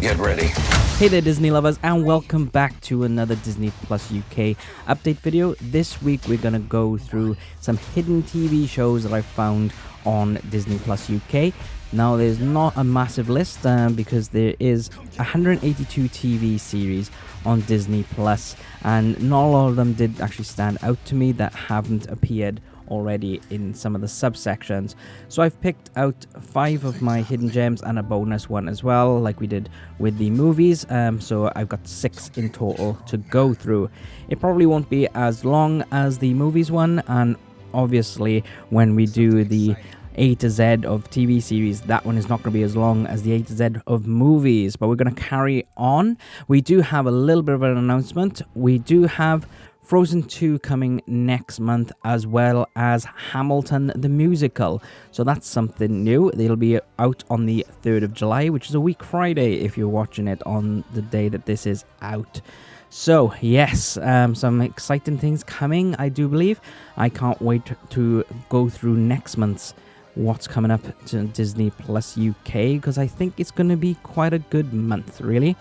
Get ready. Hey there Disney lovers, and welcome back to another Disney Plus UK update video. This week we're going to go through some hidden TV shows that I found on Disney Plus UK. Now there's not a massive list because there is 182 TV series on Disney Plus, and not a lot of them did actually stand out to me that haven't appeared already in some of the subsections. So I've picked out 5 of my hidden gems and a bonus one as well, like we did with the movies. So I've got 6 in total to go through. It probably won't be as long as the movies one, and obviously when we do the A to Z of TV series, that one is not going to be as long as the A to Z of movies, but we're going to carry on. We do have a little bit of an announcement. We do have Frozen 2 coming next month, as well as Hamilton the musical. So that's something new. It'll be out on the 3rd of July, which is a week Friday if you're watching it on the day that this is out. So yes, some exciting things coming, I do believe. I can't wait to go through next month's what's coming up to Disney Plus UK, because I think it's going to be quite a good month, really.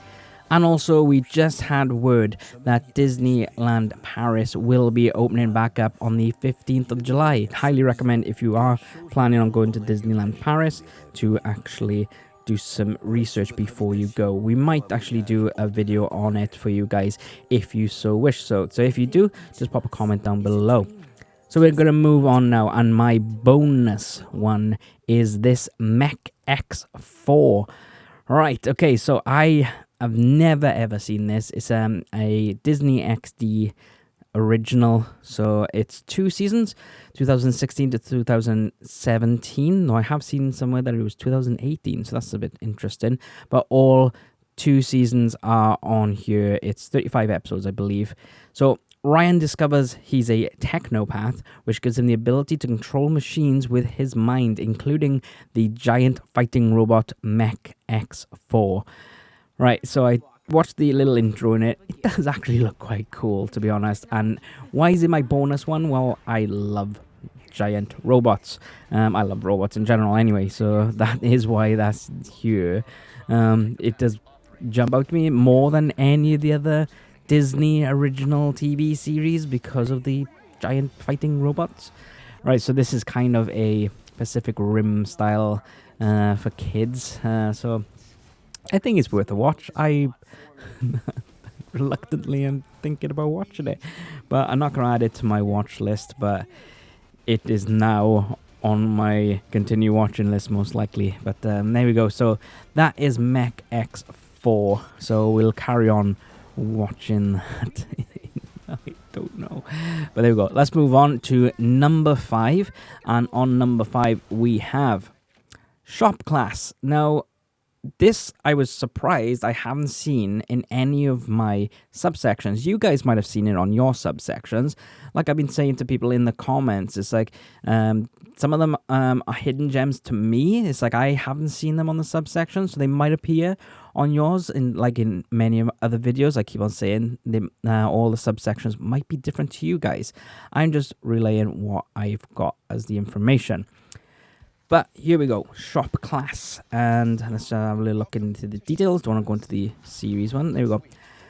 And also, we just had word that Disneyland Paris will be opening back up on the 15th of July. Highly recommend, if you are planning on going to Disneyland Paris, to actually do some research before you go. We might actually do a video on it for you guys if you so wish. So if you do, just pop a comment down below. So we're going to move on now, and my bonus one is this Mech X4. Right, okay, so I've never ever seen this. It's a Disney XD original, so it's 2 seasons, 2016 to 2017. No, I have seen somewhere that it was 2018, so that's a bit interesting. But all 2 seasons are on here. It's 35 episodes, I believe. So Ryan discovers he's a technopath, which gives him the ability to control machines with his mind, including the giant fighting robot Mech X4. Right, so I watched the little intro in it. It does actually look quite cool, to be honest. And why is it my bonus one? Well, I love giant robots. I love robots in general anyway, so that is why that's here. It does jump out to me more than any of the other Disney original TV series because of the giant fighting robots. Right, so this is kind of a Pacific Rim style for kids. So I think it's worth a watch. I reluctantly am thinking about watching it, but I'm not going to add it to my watch list, but it is now on my continue watching list most likely. But there we go. So that is Mech X4. So we'll carry on watching that. I don't know, but there we go. Let's move on to number 5, and on number 5 we have Shop Class. Now this, I was surprised I haven't seen in any of my subsections. You guys might have seen it on your subsections. Like I've been saying to people in the comments, it's like some of them are hidden gems to me. It's like I haven't seen them on the subsection, so they might appear on yours. In like in many other videos, I keep on saying all the subsections might be different to you guys. I'm just relaying what I've got as the information. But here we go, Shop Class, and let's have a little look into the details. Don't want to go into the series one. There we go.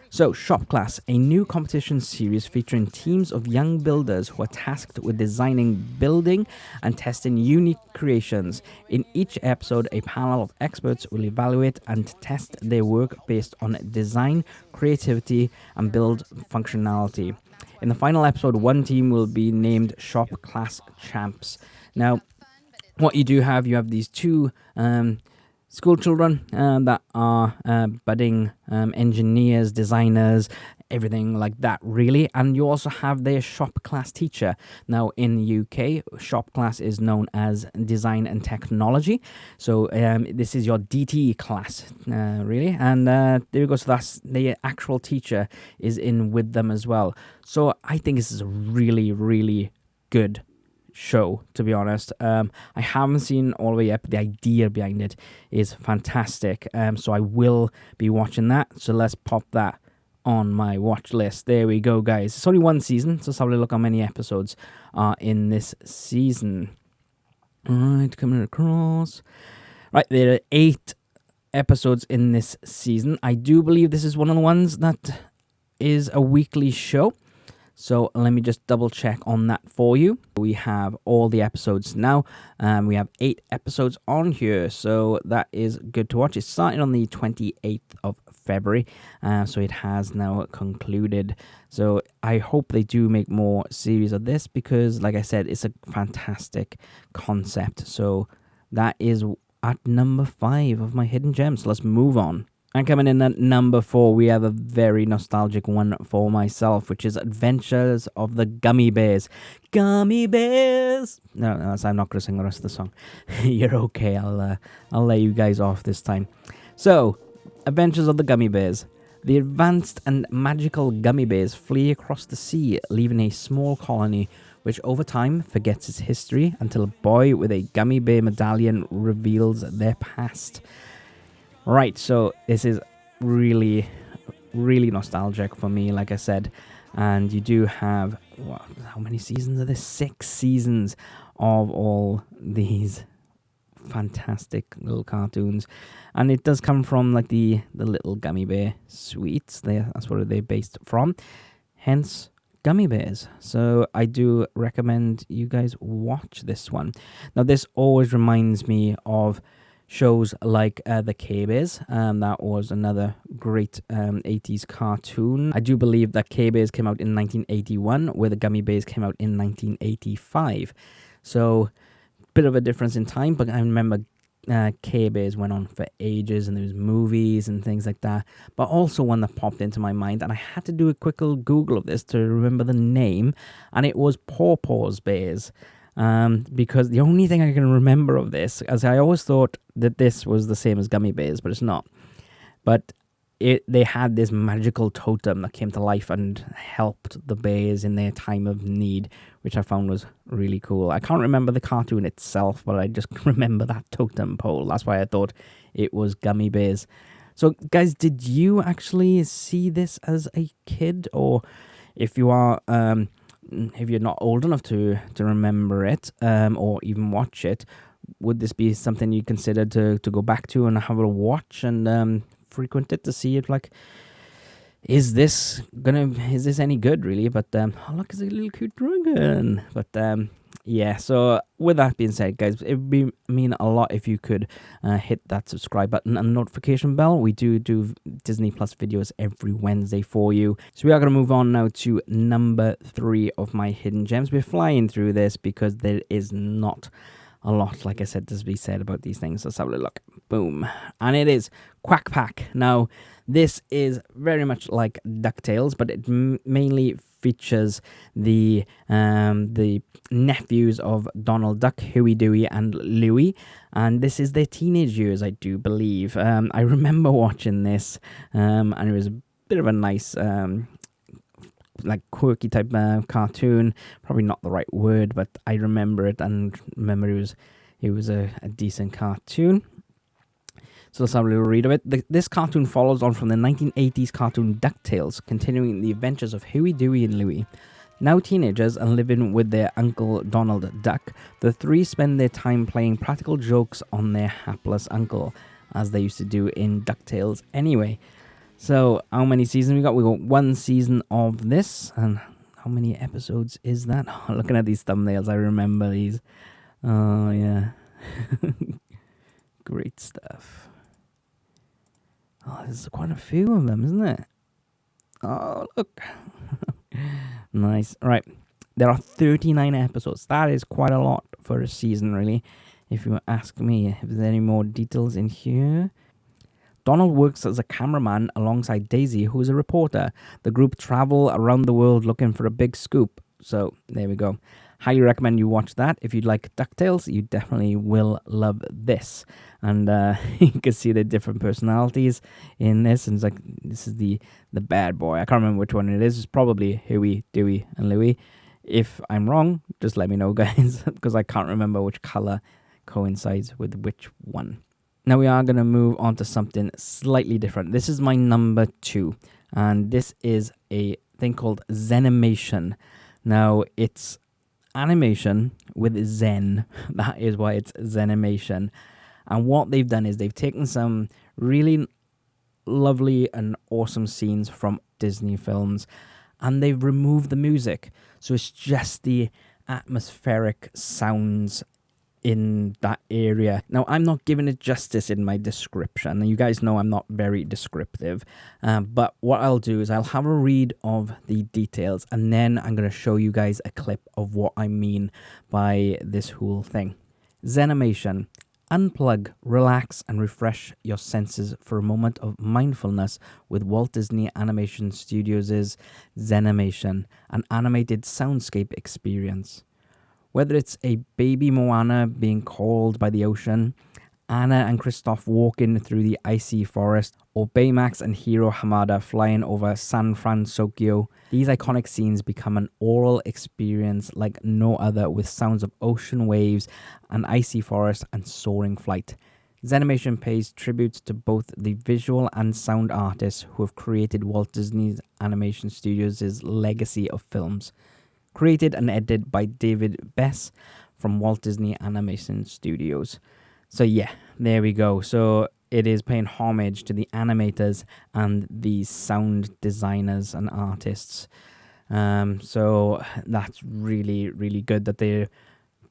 So, Shop Class, a new competition series featuring teams of young builders who are tasked with designing, building, and testing unique creations. In each episode, a panel of experts will evaluate and test their work based on design, creativity, and build functionality. In the final episode, one team will be named Shop Class Champs. Now, what you have these 2 school children that are budding engineers, designers, everything like that, really. And you also have their shop class teacher. Now, in the UK, shop class is known as Design and Technology. So this is your DT class, really. And there you go. So that's the actual teacher is in with them as well. So I think this is a really, really good show, to be honest. I haven't seen all the way up. The idea behind it is fantastic. So I will be watching that. So let's pop that on my watch list. There we go, guys. It's only 1 season, so let's have a look how many episodes are in this season. All right, coming across. Right, there are 8 episodes in this season. I do believe this is one of the ones that is a weekly show. So let me just double check on that for you. We have all the episodes now. We have 8 episodes on here, so that is good to watch. It's starting on the 28th of February, so it has now concluded. So I hope they do make more series of this because, like I said, it's a fantastic concept. So that is at number 5 of my hidden gems. So let's move on. And coming in at number 4, we have a very nostalgic one for myself, which is Adventures of the Gummi Bears. Gummi Bears! No, I'm not going to sing the rest of the song. You're okay, I'll lay you guys off this time. So, Adventures of the Gummi Bears. The advanced and magical Gummi Bears flee across the sea, leaving a small colony which over time forgets its history until a boy with a Gummi Bear medallion reveals their past. Right, so this is really, really nostalgic for me, like I said. And you do have, how many seasons are there? 6 seasons of all these fantastic little cartoons. And it does come from like the little Gummi Bear sweets. That's where they're based from. Hence, Gummi Bears. So I do recommend you guys watch this one. Now, this always reminds me of shows like the K-Bears. That was another great 80s cartoon. I do believe that K-Bears came out in 1981, where the Gummi Bears came out in 1985. So, bit of a difference in time, but I remember K-Bears went on for ages, and there was movies and things like that. But also one that popped into my mind, and I had to do a quick little Google of this to remember the name, and it was Paw Paws Bears. Because the only thing I can remember of this, as I always thought that this was the same as Gummi Bears, but it's not. But they had this magical totem that came to life and helped the bears in their time of need, which I found was really cool. I can't remember the cartoon itself, but I just remember that totem pole. That's why I thought it was Gummi Bears. So, guys, did you actually see this as a kid? Or if you are... if you're not old enough to remember it or even watch it, would this be something you consider to go back to and have a watch and frequent it to see it? Like, is this any good, really? But oh, look, it's a little cute dragon. But yeah, so with that being said, guys, it would mean a lot if you could hit that subscribe button and notification bell. We do Disney Plus videos every Wednesday for you. So we are going to move on now to number 3 of my hidden gems. We're flying through this because there is not a lot, like I said, to be said about these things. Let's have a look. Boom. And it is Quack Pack. Now, this is very much like DuckTales, but it mainly features the nephews of Donald Duck, Huey, Dewey, and Louie, and this is their teenage years, I do believe. I remember watching this, and it was a bit of a nice, like quirky type cartoon. Probably not the right word, but I remember it, and remember it was a decent cartoon. So let's have a little read of it. This cartoon follows on from the 1980s cartoon DuckTales, continuing the adventures of Huey, Dewey, and Louie. Now teenagers and living with their uncle Donald Duck, the 3 spend their time playing practical jokes on their hapless uncle, as they used to do in DuckTales anyway. So how many seasons we got? We got 1 season of this, and how many episodes is that? Oh, looking at these thumbnails, I remember these. Oh yeah. Great stuff. Oh, there's quite a few of them, isn't it? Oh, look. Nice. Right. There are 39 episodes. That is quite a lot for a season, really, if you ask me. If there's any more details in here. Donald works as a cameraman alongside Daisy, who is a reporter. The group travel around the world looking for a big scoop. So, there we go. Highly recommend you watch that. If you like DuckTales, you definitely will love this. And you can see the different personalities in this. And it's like, this is the bad boy. I can't remember which one it is. It's probably Huey, Dewey, and Louie. If I'm wrong, just let me know, guys, because I can't remember which color coincides with which one. Now we are going to move on to something slightly different. This is my number 2. And this is a thing called Xanimation. Now, it's animation with Zen. That is why it's Xanimation. And what they've done is they've taken some Really lovely and awesome scenes from Disney films, and they've removed the music, so it's just the atmospheric sounds in that area. Now, I'm not giving it justice in my description, and you guys know I'm not very descriptive, but what I'll do is I'll have a read of the details, and then I'm going to show you guys a clip of what I mean by this whole thing. Xanimation. Unplug, relax, and refresh your senses for a moment of mindfulness with Walt Disney Animation Studios' Xanimation, an animated soundscape experience. Whether it's a baby Moana being called by the ocean, Anna and Kristoff walking through the icy forest, or Baymax and Hiro Hamada flying over San Francisco, these iconic scenes become an oral experience like no other, with sounds of ocean waves, an icy forest, and soaring flight. Xanimation pays tribute to both the visual and sound artists who have created Walt Disney Animation Studios' legacy of films. Created and edited by David Bess from Walt Disney Animation Studios. So yeah, there we go. So it is paying homage to the animators and the sound designers and artists. So that's really, really good that they're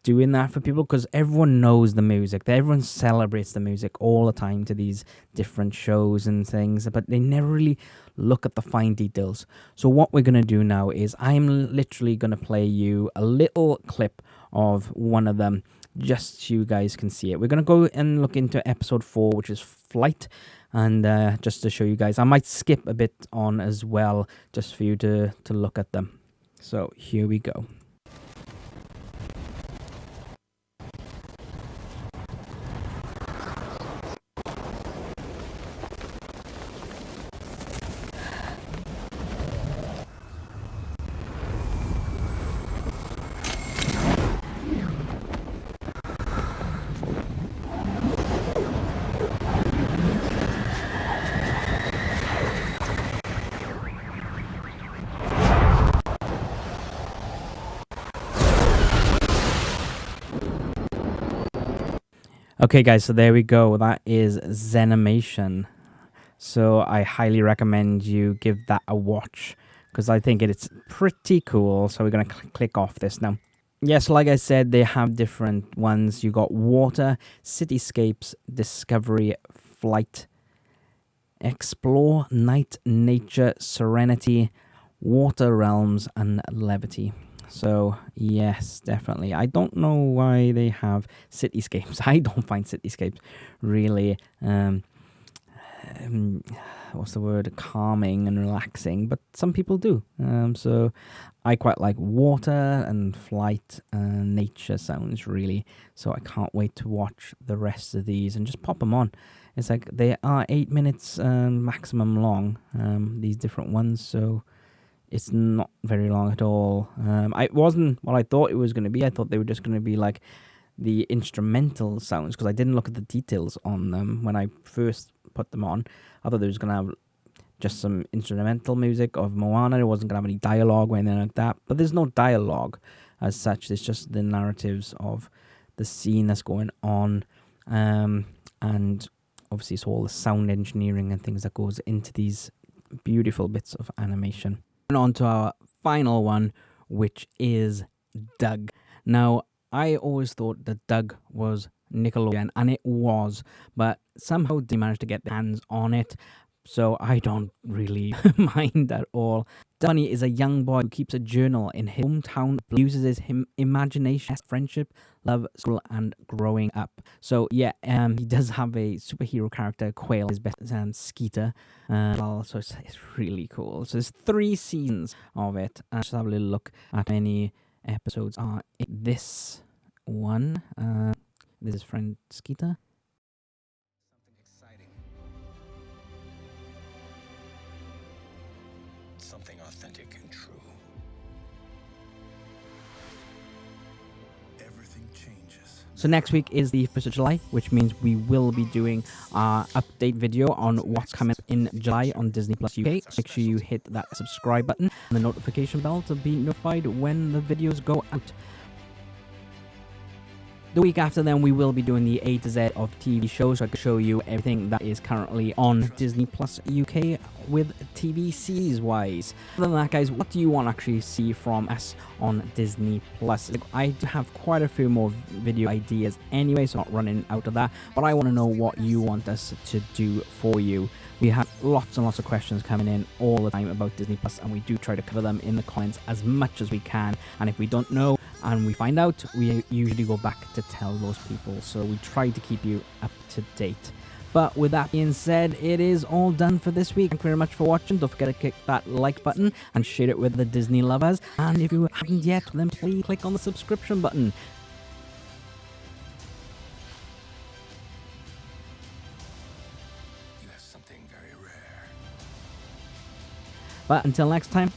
doing that for people, because everyone knows the music. Everyone celebrates the music all the time to these different shows and things, but they never really look at the fine details. So what we're going to do now is I'm literally going to play you a little clip of one of them, just so you guys can see it. We're going to go and look into episode 4, which is Flight, and just to show you guys, I might skip a bit on as well, just for you to look at them. So here we go. Okay, guys, so there we go. That is Xanimation. So I highly recommend you give that a watch, because I think it's pretty cool. So we're going to click off this now. Yes, like I said, they have different ones. You got Water, Cityscapes, Discovery, Flight, Explore, Night, Nature, Serenity, Water Realms, and Levity. So, yes, definitely. I don't know why they have cityscapes. I don't find cityscapes really, what's the word, calming and relaxing, but some people do. So, I quite like water and flight and nature sounds, really. So, I can't wait to watch the rest of these and just pop them on. It's like they are 8 minutes maximum long, these different ones, so it's not very long at all. It wasn't what I thought it was going to be. I thought they were just going to be like the instrumental sounds, because I didn't look at the details on them when I first put them on. I thought they was going to have just some instrumental music of Moana. It wasn't going to have any dialogue or anything like that. But there's no dialogue as such. It's just the narratives of the scene that's going on. And obviously it's all the sound engineering and things that goes into these beautiful bits of animation. On to our final one, which is Doug. Now, I always thought that Doug was Nickelodeon, and it was, but somehow they managed to get their hands on it, so I don't really mind at all. Bunny is a young boy who keeps a journal in his hometown, uses his imagination, friendship, love, school, and growing up. So yeah, he does have a superhero character, Quail, his best Skeeter. So it's really cool. So there's 3 seasons of it. Just have a little look at how many episodes are in this one. This is friend Skeeter. Something authentic and true. Everything changes. So next week is the 1st of July, which means we will be doing our update video on what's coming in July on Disney Plus UK. Make sure you hit that subscribe button and the notification bell to be notified when the videos go out. The week after then, we will be doing the A to Z of TV shows, so I can show you everything that is currently on Disney Plus UK with TV series wise. Other than that, guys, what do you want to actually see from us on Disney Plus? I do have quite a few more video ideas anyway, so I'm not running out of that, but I want to know what you want us to do for you. We have lots and lots of questions coming in all the time about Disney Plus, and we do try to cover them in the comments as much as we can. And if we don't know and we find out, we usually go back to tell those people. So we try to keep you up to date. But with that being said, it is all done for this week. Thank you very much for watching. Don't forget to click that like button and share it with the Disney lovers. And if you haven't yet, then please click on the subscription button. You have something very rare. But until next time,